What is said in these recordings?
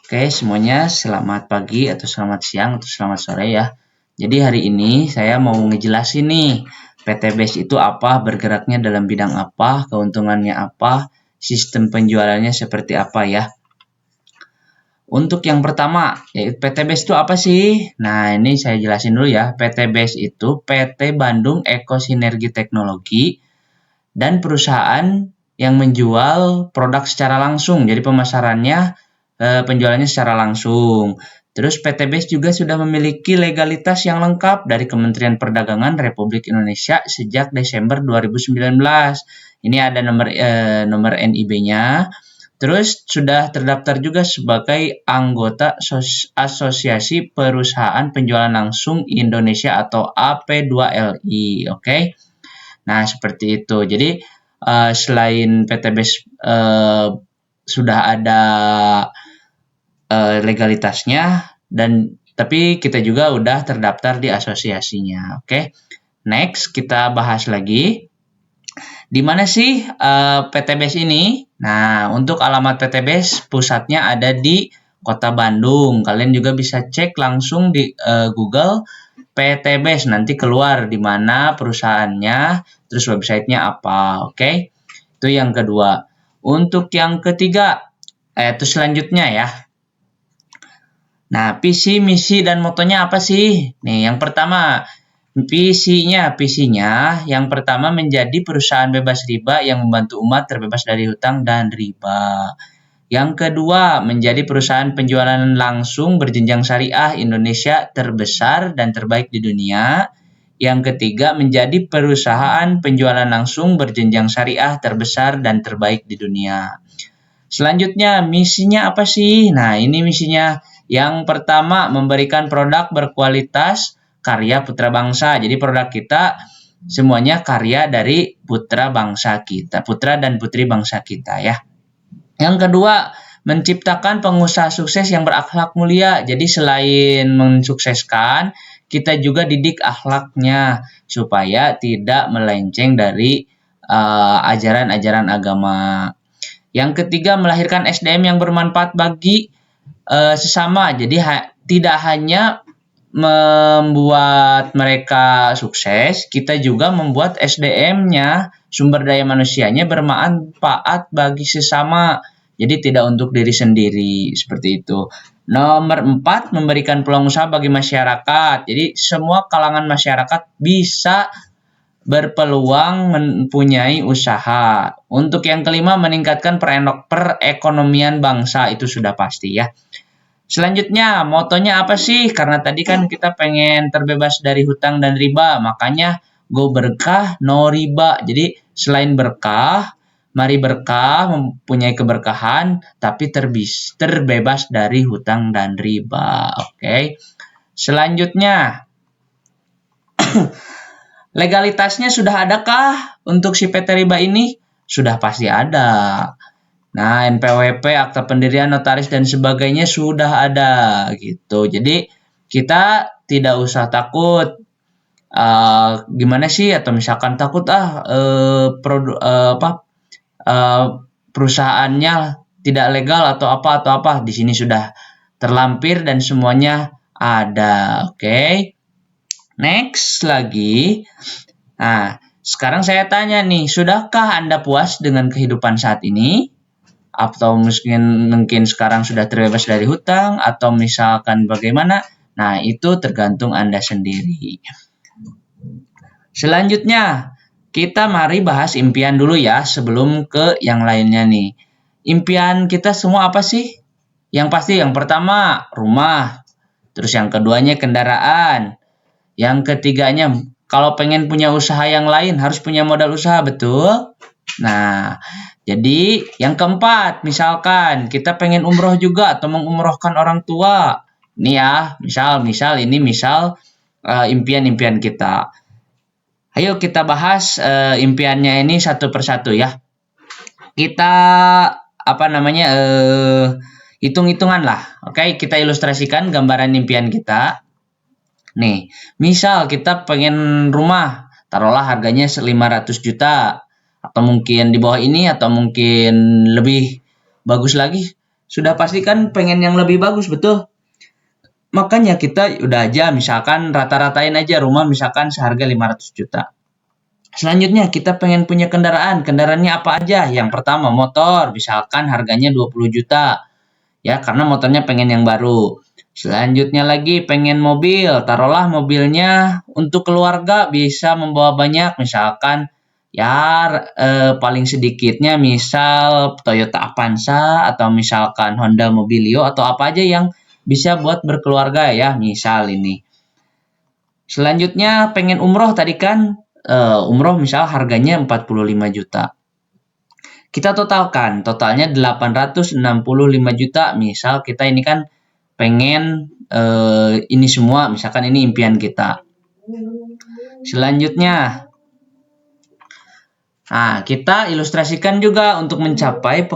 Oke, semuanya selamat pagi atau selamat siang atau selamat sore ya. Jadi hari ini saya mau ngejelasin nih, PT Base itu apa, bergeraknya dalam bidang apa, keuntungannya apa, sistem penjualannya seperti apa ya. Untuk yang pertama, yaitu PT Base itu apa sih? Nah, ini saya jelasin dulu ya. PT Base itu PT Bandung Ekosinergi Teknologi dan perusahaan yang menjual produk secara langsung. Jadi pemasarannya, penjualannya secara langsung. Terus PT Base juga sudah memiliki legalitas yang lengkap dari Kementerian Perdagangan Republik Indonesia sejak Desember 2019. Ini ada nomor NIB-nya. Terus sudah terdaftar juga sebagai anggota Asosiasi Perusahaan Penjualan Langsung Indonesia atau AP2LI. Oke. Nah, seperti itu. Jadi, selain PT Base sudah ada legalitasnya tapi kita juga udah terdaftar di asosiasinya. Oke. Next, kita bahas lagi. Di mana sih PT Base ini? Nah, untuk alamat PT Base pusatnya ada di Kota Bandung. Kalian juga bisa cek langsung di Google PT Base, nanti keluar di mana perusahaannya, terus websitenya apa. Oke. Itu yang kedua. Untuk yang ketiga, itu selanjutnya ya. Nah, visi, misi, dan motonya apa sih? Nih, yang pertama, visinya yang pertama menjadi perusahaan bebas riba yang membantu umat terbebas dari hutang dan riba. Yang kedua, menjadi perusahaan penjualan langsung berjenjang syariah Indonesia terbesar dan terbaik di dunia. Yang ketiga, menjadi perusahaan penjualan langsung berjenjang syariah terbesar dan terbaik di dunia. Selanjutnya, misinya apa sih? Nah, ini misinya. Yang pertama, memberikan produk berkualitas karya putra bangsa. Jadi produk kita semuanya karya dari putra bangsa kita, putra dan putri bangsa kita ya. Yang kedua, menciptakan pengusaha sukses yang berakhlak mulia. Jadi selain mensukseskan, kita juga didik akhlaknya supaya tidak melenceng dari ajaran-ajaran agama. Yang ketiga, melahirkan SDM yang bermanfaat bagi sesama. Jadi tidak hanya membuat mereka sukses, kita juga membuat SDM-nya, sumber daya manusianya bermanfaat bagi sesama. Jadi tidak untuk diri sendiri, seperti itu. Nomor 4, memberikan peluang usaha bagi masyarakat. Jadi semua kalangan masyarakat bisa berpeluang mempunyai usaha. Untuk yang kelima, meningkatkan perekonomian bangsa, itu sudah pasti ya. Selanjutnya, motonya apa sih? Karena tadi kan kita pengen terbebas dari hutang dan riba, makanya go berkah, no riba. Jadi selain berkah, mari berkah, mempunyai keberkahan, tapi terbebas dari hutang dan riba. Oke. Selanjutnya, legalitasnya sudah adakah untuk si PT Riba ini? Sudah pasti ada. Nah, NPWP, akta pendirian, notaris, dan sebagainya sudah ada gitu. Jadi kita tidak usah takut. Gimana sih? Atau misalkan takut perusahaannya tidak legal atau apa. Di sini sudah terlampir dan semuanya ada. Oke. Next lagi. Nah, sekarang saya tanya nih, sudahkah Anda puas dengan kehidupan saat ini? Atau mungkin sekarang sudah terbebas dari hutang, atau misalkan bagaimana? Nah, itu tergantung Anda sendiri. Selanjutnya, kita mari bahas impian dulu ya, sebelum ke yang lainnya nih. Impian kita semua apa sih? Yang pasti yang pertama, rumah. Terus yang keduanya kendaraan. Yang ketiganya, kalau pengen punya usaha yang lain, harus punya modal usaha, betul? Nah, jadi yang keempat, misalkan kita pengen umroh juga atau mengumrohkan orang tua. Ini ya, misal impian-impian kita. Ayo kita bahas impiannya ini satu persatu ya. Kita hitung-hitungan lah. Oke, kita ilustrasikan gambaran impian kita. Nih, misal kita pengen rumah, taruhlah harganya 500 juta. Atau mungkin di bawah ini, atau mungkin lebih bagus lagi sudah pasti kan pengen yang lebih bagus, betul? Makanya kita udah aja misalkan rata-ratain aja rumah misalkan seharga 500 juta. Selanjutnya kita pengen punya kendaraan. Kendaraannya apa aja? Yang pertama motor, misalkan harganya 20 juta. Ya, karena motornya pengen yang baru. Selanjutnya lagi pengen mobil. Taruhlah mobilnya untuk keluarga bisa membawa banyak. Misalkan ya paling sedikitnya misal Toyota Avanza atau misalkan Honda Mobilio atau apa aja yang bisa buat berkeluarga ya, misal ini. Selanjutnya pengen umroh tadi kan, umroh misal harganya 45 juta. Kita totalkan, totalnya 865 juta. Misal kita ini kan pengen ini semua, misalkan ini impian kita. Selanjutnya, nah kita ilustrasikan juga untuk mencapai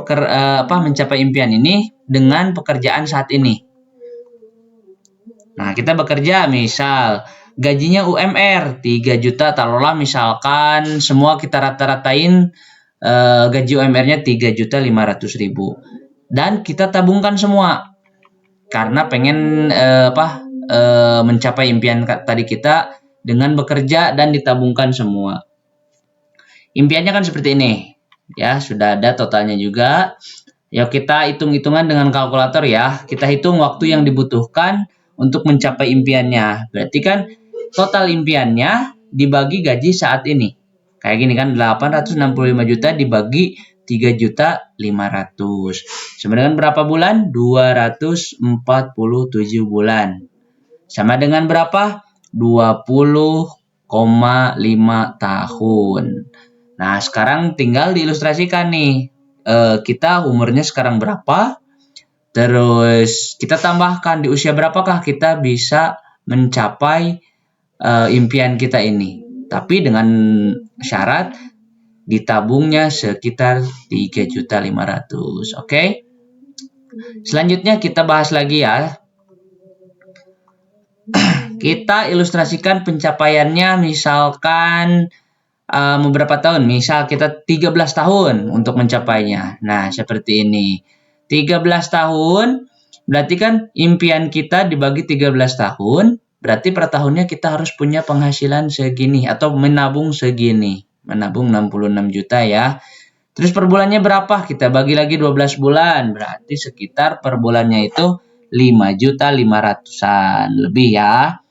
mencapai impian ini dengan pekerjaan saat ini. Nah, kita bekerja misal gajinya UMR 3 juta, taruhlah misalkan semua kita rata-ratain gaji UMR-nya 3.500.000 dan kita tabungkan semua karena pengen mencapai impian tadi kita dengan bekerja dan ditabungkan semua. Impiannya kan seperti ini. Ya, sudah ada totalnya juga. Yuk kita hitung-hitungan dengan kalkulator ya. Kita hitung waktu yang dibutuhkan untuk mencapai impiannya. Berarti kan total impiannya dibagi gaji saat ini. Kayak gini kan 865 juta dibagi 3.500.000. Sama dengan berapa bulan? 247 bulan. Sama dengan berapa? 20,5 tahun. Nah, sekarang tinggal diilustrasikan nih. Kita umurnya sekarang berapa? Terus kita tambahkan di usia berapakah kita bisa mencapai impian kita ini. Tapi dengan syarat ditabungnya sekitar 3.500.000. Oke? Selanjutnya kita bahas lagi ya. Kita ilustrasikan pencapaiannya misalkan beberapa tahun. Misal kita 13 tahun untuk mencapainya. Nah, seperti ini. 13 tahun, berarti kan impian kita dibagi 13 tahun, berarti per tahunnya kita harus punya penghasilan segini atau menabung segini. Menabung 66 juta ya. Terus per bulannya berapa? Kita bagi lagi 12 bulan. Berarti sekitar per bulannya itu 5.500.000-an lebih ya.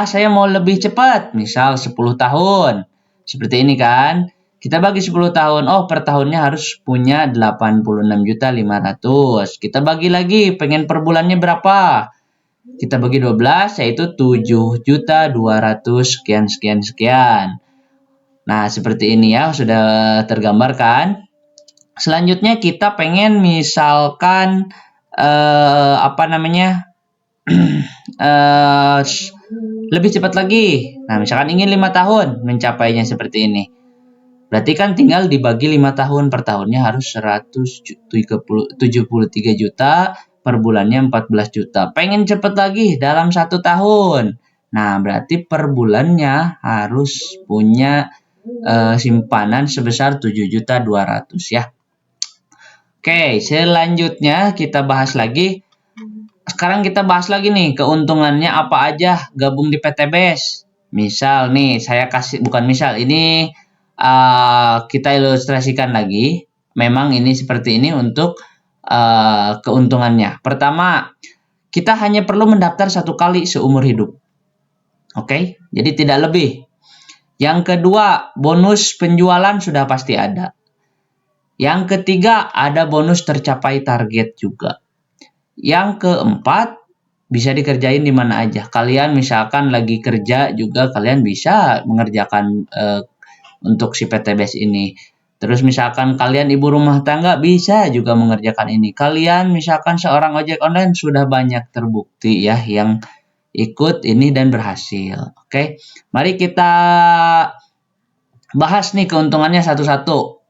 Saya mau lebih cepat, misal 10 tahun. Seperti ini kan. Kita bagi 10 tahun. Oh, per tahunnya harus punya 86.500.000. Kita bagi lagi, pengen per bulannya berapa? Kita bagi 12, yaitu 7.200.000 sekian. Nah, seperti ini ya, sudah tergambarkan. Selanjutnya kita pengen misalkan lebih cepat lagi. Nah, misalkan ingin 5 tahun mencapainya seperti ini. Berarti kan tinggal dibagi 5 tahun, per tahunnya harus 173 juta, per bulannya 14 juta. Pengen cepat lagi dalam 1 tahun. Nah, berarti per bulannya harus punya simpanan sebesar 7.200.000 ya. Oke, selanjutnya kita bahas lagi. Sekarang kita bahas lagi nih, keuntungannya apa aja gabung di PTBS. Misal nih, ini kita ilustrasikan lagi. Memang ini seperti ini untuk keuntungannya. Pertama, kita hanya perlu mendaftar 1 kali seumur hidup. Oke, jadi tidak lebih. Yang kedua, bonus penjualan sudah pasti ada. Yang ketiga, ada bonus tercapai target juga. Yang keempat, bisa dikerjain di mana aja. Kalian misalkan lagi kerja juga, kalian bisa mengerjakan untuk si PTBS ini. Terus misalkan kalian ibu rumah tangga, bisa juga mengerjakan ini. Kalian misalkan seorang ojek online, sudah banyak terbukti ya yang ikut ini dan berhasil. Oke, mari kita bahas nih keuntungannya satu-satu.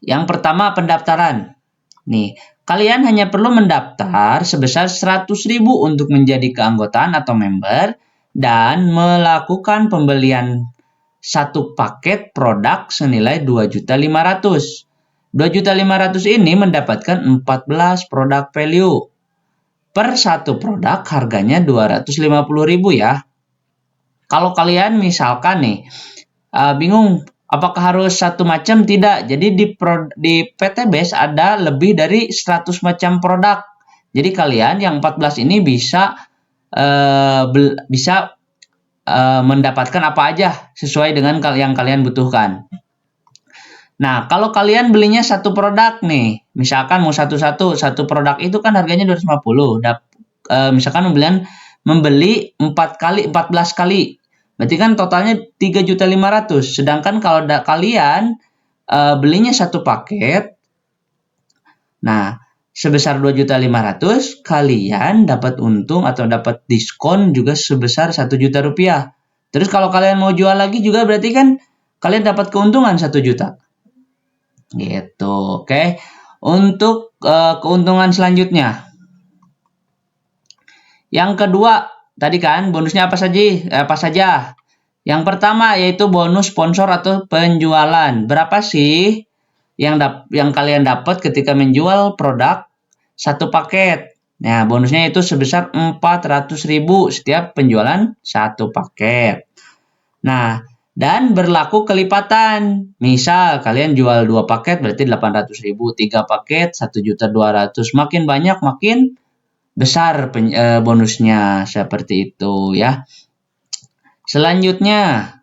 Yang pertama, pendaftaran. Nih, kalian hanya perlu mendaftar sebesar 100.000 untuk menjadi keanggotaan atau member dan melakukan pembelian 1 paket produk senilai 2.500.000. 2.500.000 ini mendapatkan 14 produk value. Per satu produk harganya 250.000 ya. Kalau kalian misalkan nih bingung apakah harus satu macam? Tidak. Jadi di PT Base ada lebih dari 100 macam produk. Jadi kalian yang 14 ini bisa mendapatkan apa aja sesuai dengan yang kalian butuhkan. Nah, kalau kalian belinya satu produk nih, misalkan mau satu produk itu kan harganya 250. Misalkan membeli 14 kali. Berarti kan totalnya 3.500.000. Sedangkan kalau kalian belinya satu paket, nah sebesar 2.500.000, kalian dapat untung atau dapat diskon juga sebesar 1 juta rupiah. Terus kalau kalian mau jual lagi juga berarti kan kalian dapat keuntungan 1 juta. Gitu, oke. Untuk keuntungan selanjutnya. Yang kedua, tadi kan bonusnya apa saja? Yang pertama yaitu bonus sponsor atau penjualan. Berapa sih yang kalian dapat ketika menjual produk satu paket? Nah, bonusnya itu sebesar 400.000 setiap penjualan satu paket. Nah, dan berlaku kelipatan. Misal kalian jual 2 paket berarti 800.000, 3 paket 1.200.000. Makin banyak makin besar bonusnya, seperti itu ya. Selanjutnya,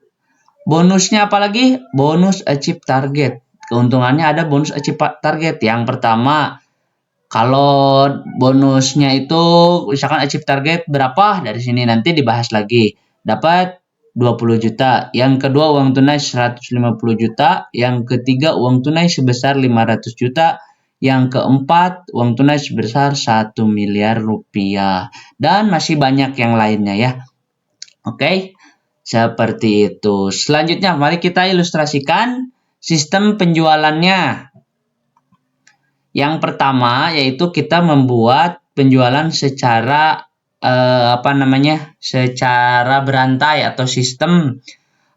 bonusnya apalagi? Bonus achieve target. Keuntungannya ada bonus achieve target. Yang pertama, kalau bonusnya itu misalkan achieve target berapa, dari sini nanti dibahas lagi. Dapat 20 juta. Yang kedua uang tunai 150 juta. Yang ketiga uang tunai sebesar 500 juta. Yang keempat uang tunai sebesar 1 miliar rupiah. Dan masih banyak yang lainnya ya. Oke, seperti itu. Selanjutnya mari kita ilustrasikan sistem penjualannya. Yang pertama yaitu kita membuat penjualan secara secara berantai atau sistem,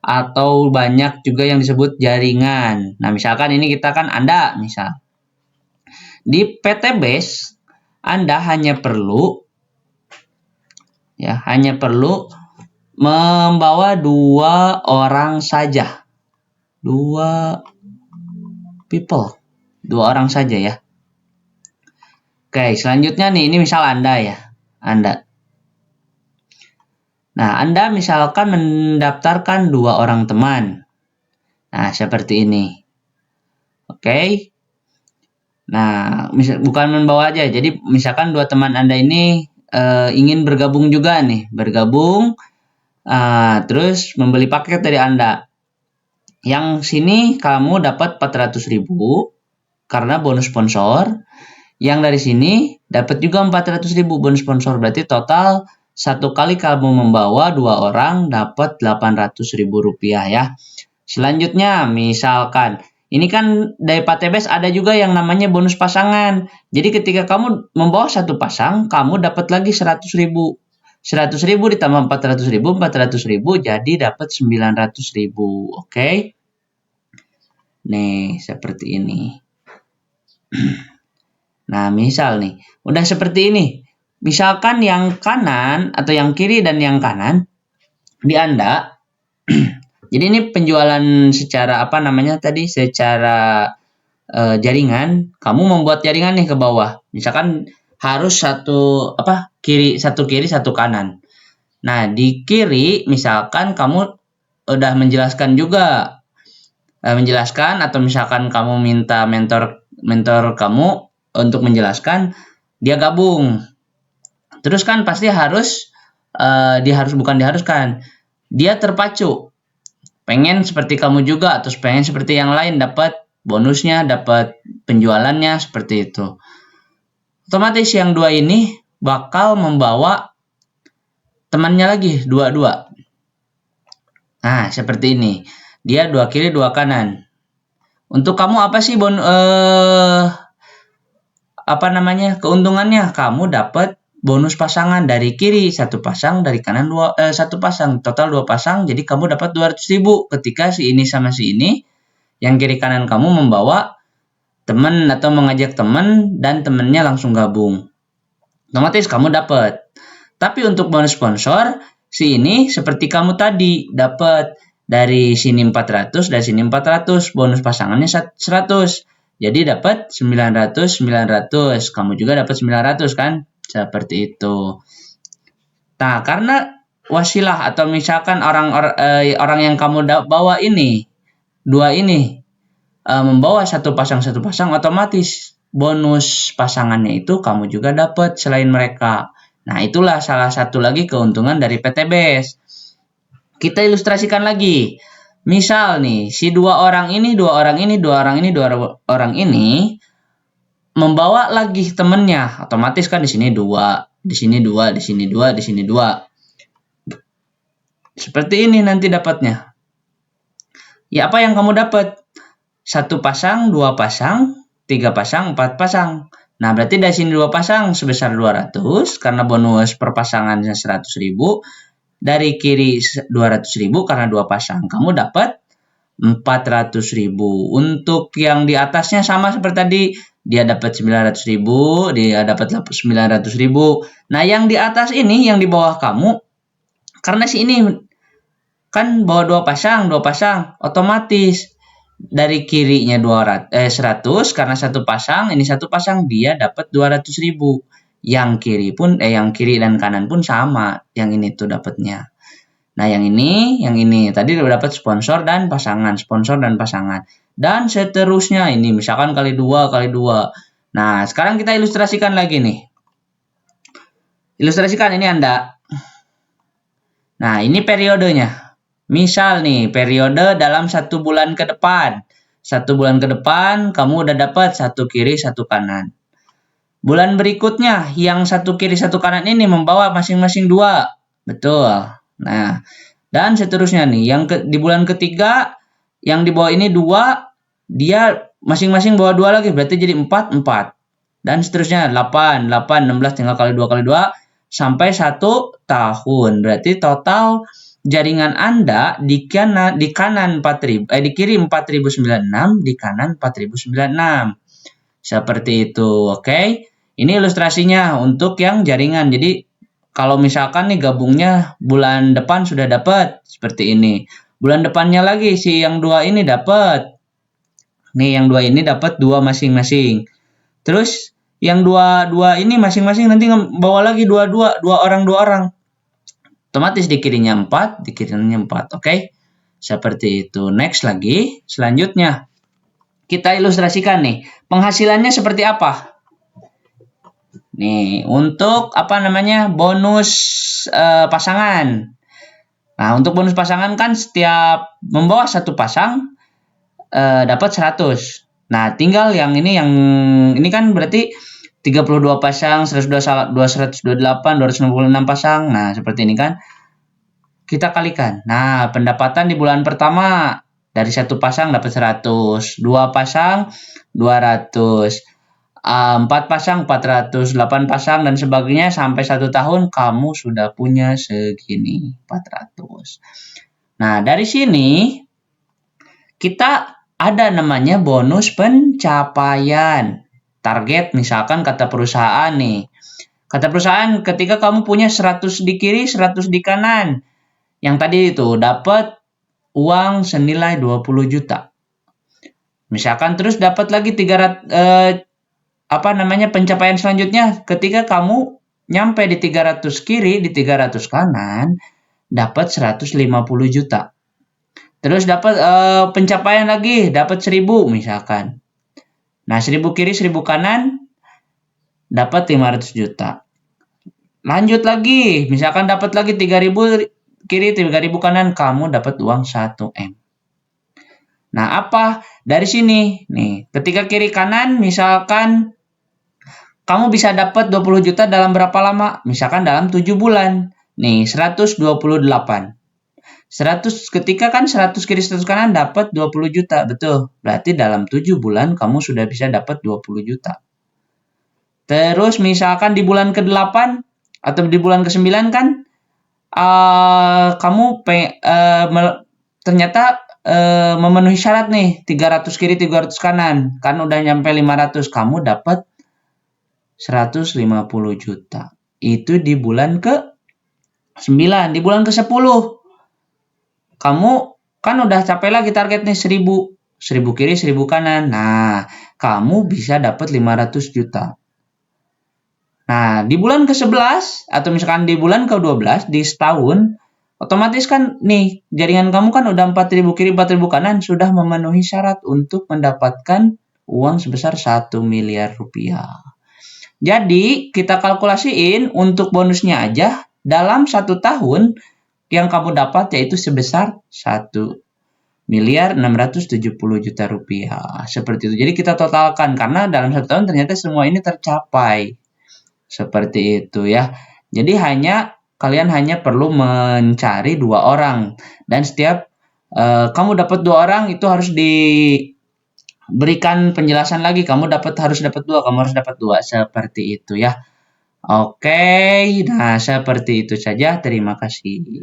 atau banyak juga yang disebut jaringan. Nah, misalkan ini kita kan Anda misal. Di PT Base Anda hanya perlu membawa 2 orang saja. 2 orang saja ya. Oke, selanjutnya nih, ini misal Anda ya. Nah, Anda misalkan mendaftarkan 2 orang teman. Nah, seperti ini. Oke. Nah, bukan membawa aja. Jadi, misalkan 2 teman Anda ini ingin bergabung juga nih. Terus membeli paket dari Anda. Yang sini kamu dapat 400.000 karena bonus sponsor. Yang dari sini dapat juga 400.000 bonus sponsor. Berarti total satu kali kamu membawa 2 orang dapat 800.000 rupiah ya. Selanjutnya misalkan ini kan dari PT Base ada juga yang namanya bonus pasangan. Jadi ketika kamu membawa satu pasang, kamu dapat lagi 100.000. 100.000 ditambah 400.000 jadi dapat 900.000. Oke. Nih, seperti ini. Nah, misal nih, udah seperti ini. Misalkan yang kanan atau yang kiri dan yang kanan di Anda. Jadi ini penjualan secara secara jaringan. Kamu membuat jaringan nih ke bawah. Misalkan harus satu kiri satu kanan. Nah, di kiri misalkan kamu udah menjelaskan juga. Menjelaskan atau misalkan kamu minta mentor kamu untuk menjelaskan, dia gabung. Terus kan pasti dia terpacu. Pengen seperti kamu juga atau pengen seperti yang lain, dapat bonusnya, dapat penjualannya, seperti itu. Otomatis yang 2 ini bakal membawa temannya lagi, 2. Nah, seperti ini. Dia 2 kiri, 2 kanan. Untuk kamu apa sih keuntungannya? Kamu dapat bonus pasangan, dari kiri 1 pasang, dari kanan 1 pasang, total 2 pasang, jadi kamu dapat 200.000 ketika si ini sama si ini yang kiri kanan kamu membawa teman atau mengajak teman dan temennya langsung gabung. Otomatis kamu dapat. Tapi untuk bonus sponsor, si ini seperti kamu tadi, dapat dari sini 400, dari sini 400, bonus pasangannya 100. Jadi dapat 900, 900. Kamu juga dapat 900 kan? Seperti itu. Nah, karena wasilah atau misalkan orang yang kamu bawa ini, dua ini, membawa satu pasang, otomatis bonus pasangannya itu kamu juga dapat selain mereka. Nah, itulah salah satu lagi keuntungan dari PTBS. Kita ilustrasikan lagi. Misal nih, si dua orang ini membawa lagi temennya. Otomatis kan di sini dua, di sini dua, di sini dua, di sini dua. Seperti ini nanti dapatnya. Ya, apa yang kamu dapat? 1 pasang, 2 pasang, 3 pasang, 4 pasang. Nah, berarti dari sini 2 pasang sebesar 200 karena bonus per pasangannya 100.000. Dari kiri 200.000 karena 2 pasang. Kamu dapat 400.000. Untuk yang di atasnya sama seperti tadi, dia dapat 900.000, dia dapat 900.000. Nah, yang di atas ini, yang di bawah kamu, karena si ini kan bawa 2 pasang, otomatis dari kirinya 100 karena 1 pasang, ini 1 pasang dia dapat 200.000. Yang kiri dan kanan pun sama, yang ini tuh dapatnya. Nah, yang ini tadi udah dapat sponsor dan pasangan. Dan seterusnya ini misalkan kali 2 kali 2. Nah, sekarang kita ilustrasikan lagi nih. Ilustrasikan ini Anda. Nah, ini periodenya. Misal nih, periode dalam 1 bulan ke depan. 1 bulan ke depan, kamu udah dapat 1 kiri, 1 kanan. Bulan berikutnya, yang 1 kiri, 1 kanan ini membawa masing-masing 2. Betul. Nah, dan seterusnya nih, di bulan ketiga, yang di bawah ini 2, dia masing-masing bawa 2 lagi, berarti jadi 4, 4. Dan seterusnya, 8, 16, tinggal kali 2, sampai 1 tahun. Berarti total jaringan Anda di kanan 4.000, di kiri 4.096, di kanan 4.096. Seperti itu, oke? Ini ilustrasinya untuk yang jaringan. Jadi kalau misalkan nih gabungnya bulan depan sudah dapat seperti ini. Bulan depannya lagi si yang 2 ini dapat. Nih yang 2 ini dapat 2 masing-masing. Terus yang 2 ini masing-masing nanti bawa lagi 2 orang. Otomatis di kirinya 4, di kirinya 4, oke? Seperti itu. Next lagi, selanjutnya. Kita ilustrasikan nih, penghasilannya seperti apa? Nih, untuk bonus pasangan. Nah, untuk bonus pasangan kan setiap membawa 1 pasang dapat 100. Nah, tinggal yang ini kan berarti 32 pasang, 128, 296 pasang. Nah, seperti ini kan. Kita kalikan. Nah, pendapatan di bulan pertama dari 1 pasang dapat 100, 2 pasang 200, 4 pasang 400, 8 pasang dan sebagainya sampai 1 tahun kamu sudah punya segini, 400. Nah, dari sini kita ada namanya bonus pencapaian. Target misalkan kata perusahaan nih. Kata perusahaan ketika kamu punya 100 di kiri, 100 di kanan. Yang tadi itu dapat uang senilai 20 juta. Misalkan terus dapat lagi 300 pencapaian selanjutnya ketika kamu nyampe di 300 kiri, di 300 kanan, dapat 150 juta. Terus dapat pencapaian lagi, dapat 1000 misalkan. Nah, 1000 kiri, 1000 kanan, dapat 500 juta. Lanjut lagi, misalkan dapat lagi 3000 kiri, 3000 kanan, kamu dapat uang 1 M. Nah, apa? Dari sini, nih, ketika kiri kanan, misalkan kamu bisa dapat 20 juta dalam berapa lama? Misalkan dalam 7 bulan. Nih, 128. 100 ketika kan 100 kiri 100 kanan dapat 20 juta, betul. Berarti dalam 7 bulan kamu sudah bisa dapat 20 juta. Terus misalkan di bulan ke-8 atau di bulan ke-9 kan kamu ternyata memenuhi syarat nih, 300 kiri 300 kanan, kan udah nyampe 500, kamu dapat 150 juta. Itu di bulan ke-9. Di bulan ke-10 kamu kan udah capai lagi target nih 1000. 1000 kiri 1000 kanan. Nah, kamu bisa dapat 500 juta. Nah, di bulan ke-11 atau misalkan di bulan ke-12 di setahun, otomatis kan nih jaringan kamu kan udah 4000 kiri 4000 kanan, sudah memenuhi syarat untuk mendapatkan uang sebesar 1 miliar rupiah. Jadi kita kalkulasiin untuk bonusnya aja dalam 1 tahun yang kamu dapat yaitu sebesar 1.670 juta rupiah. Seperti itu. Jadi kita totalkan karena dalam 1 tahun ternyata semua ini tercapai. Seperti itu ya. Jadi kalian hanya perlu mencari 2 orang dan setiap kamu dapat 2 orang itu harus diberikan penjelasan lagi. Kamu harus dapat 2, kamu harus dapat 2 seperti itu ya. Oke, nah seperti itu saja. Terima kasih.